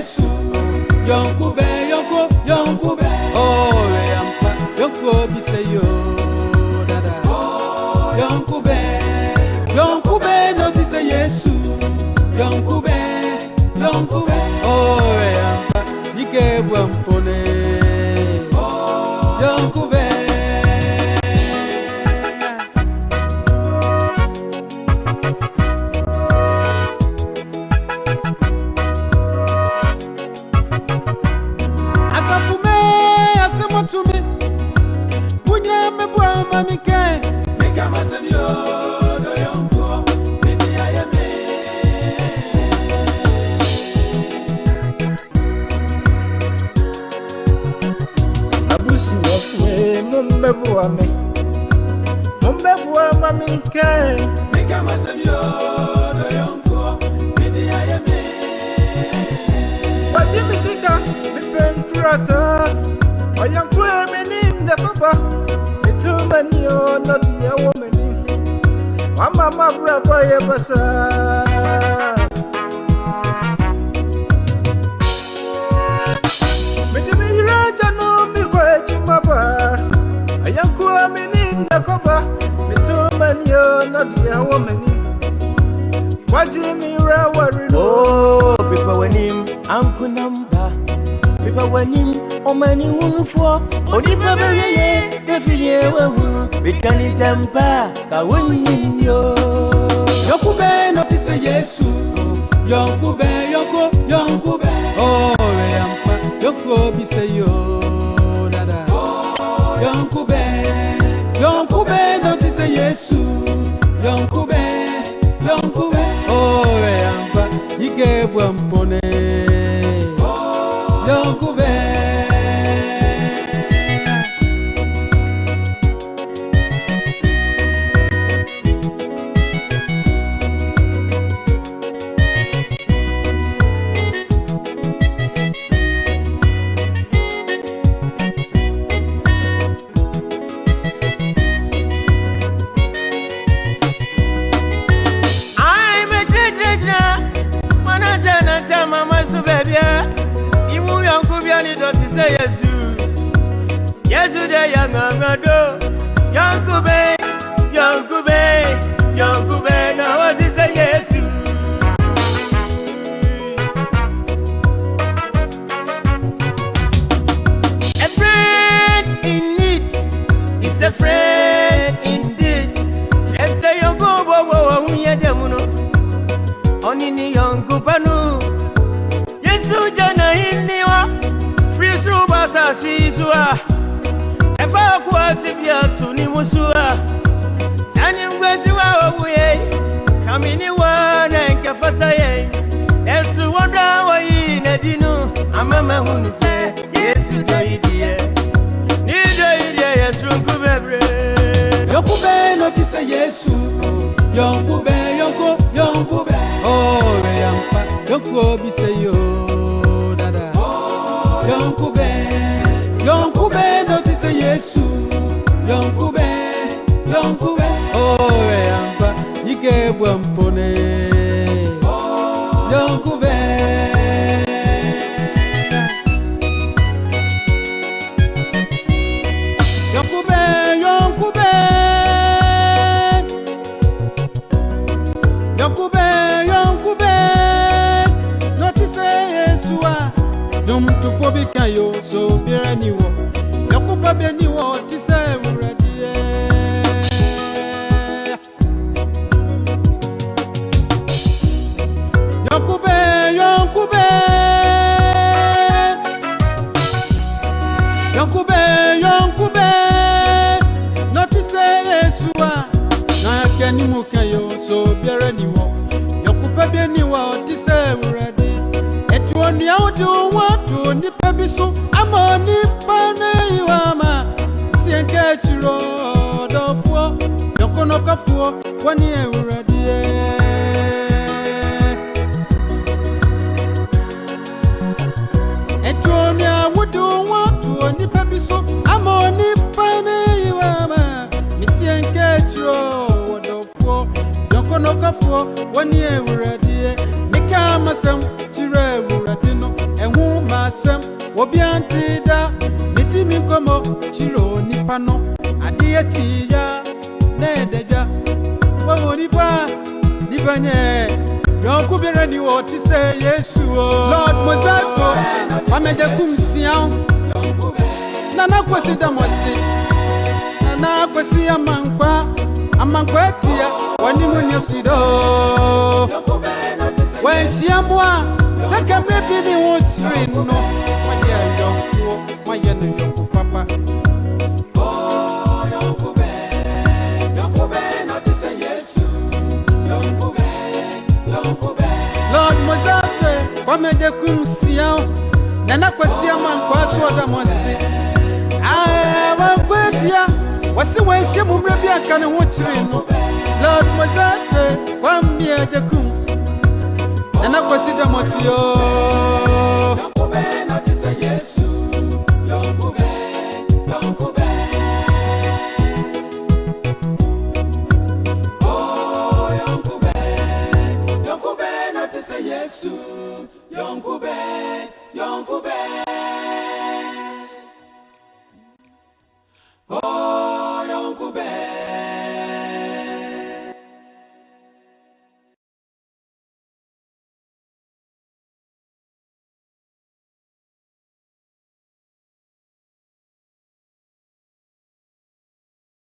Yesu. Yonkube, yonkube. Oh, yampa, yonko biseyo. Dada. Yonkube, notice Yesu. Yonkube. Oh, yampa, ike bwampone. Yonkube. Mumbebuwa maminke Mika masemyo do yonko Bidi ayeme Wajimishika mipenkurata Oyanku emeni ndekoba Mitumenyo nodiya womeni Wamama braba yebasa Midimiraja no mikwe jumaba Ayanku amini ndakoba mitumanyo nadia womani wajimira warino oh pipa wanim anku namba pipa wanim omani wumfo onipa beye defilie wahu bikani tempa ka wonyo Yonkube notice Yesu. Yonkube, yonkube. Oh, yampa, yonko biseyo. Dada. Yonkube, notice Yesu. Yonkube. Oh, yampa, ike bwampone. Yonkube. Yesu de yangangado Yonkube na wazise Yesu A friend in need is a friend indeed. Just say Yonkubo unyedemuno Onini Yonkupanu Yesu jana iniwa Free suba sasiswa Efa kuati biatu ni musua Sani mgwezi wa obuye Kamini wana nkefata ye Yesu wanda wa ine dinu Amama hunise Yesu doidie Nidoidie Yesu nkubebre Yonkube notice Yesu. Yonkube. Oh, yampa, yonko biseyo. Dada. Yonkube notice Yesu. Yonkube. Oh, yampa, ike bwampone. Yonkube. Yonkube. Notice Yesu. Dum to phobia yo so bere ni wo. Yokupa be ni wo ti se uradi e. Yonkube. Notice Yesu. Na keni mukayo so bere ni wo. Yokupa be ni wo ti se uradi. Etuoni auto watu nipa biso amoni pane iwama sienke chiro dofo yokono kafuo wani euradie Etuoni auto watu nipa biso amoni pane iwama sienke chiro dofo yokono kafuo wani euradie Mika masem chiro euradino Obiantida, Mitimi Como, Chilo Nipano, Adia Chia, Nedeja, Wawonipa, Nivanye, Yonkubere ni what to say, yes, Lord Mozato, Ameda Kumsian, Nana Kwasida Mosi, Nana Kwasi Amankwatia, Wanimunya Sido, when she am one, take a baby, won't train, no, my young papa. Lord Mozarte, Wamede Kumsian, Nana Kwasia man Kwaswada Mosi. I am Gwetia, was the way she Mumrebia can watch him. Lord Mozarte, Wamia de Kum, Nana Kwasida Mosio.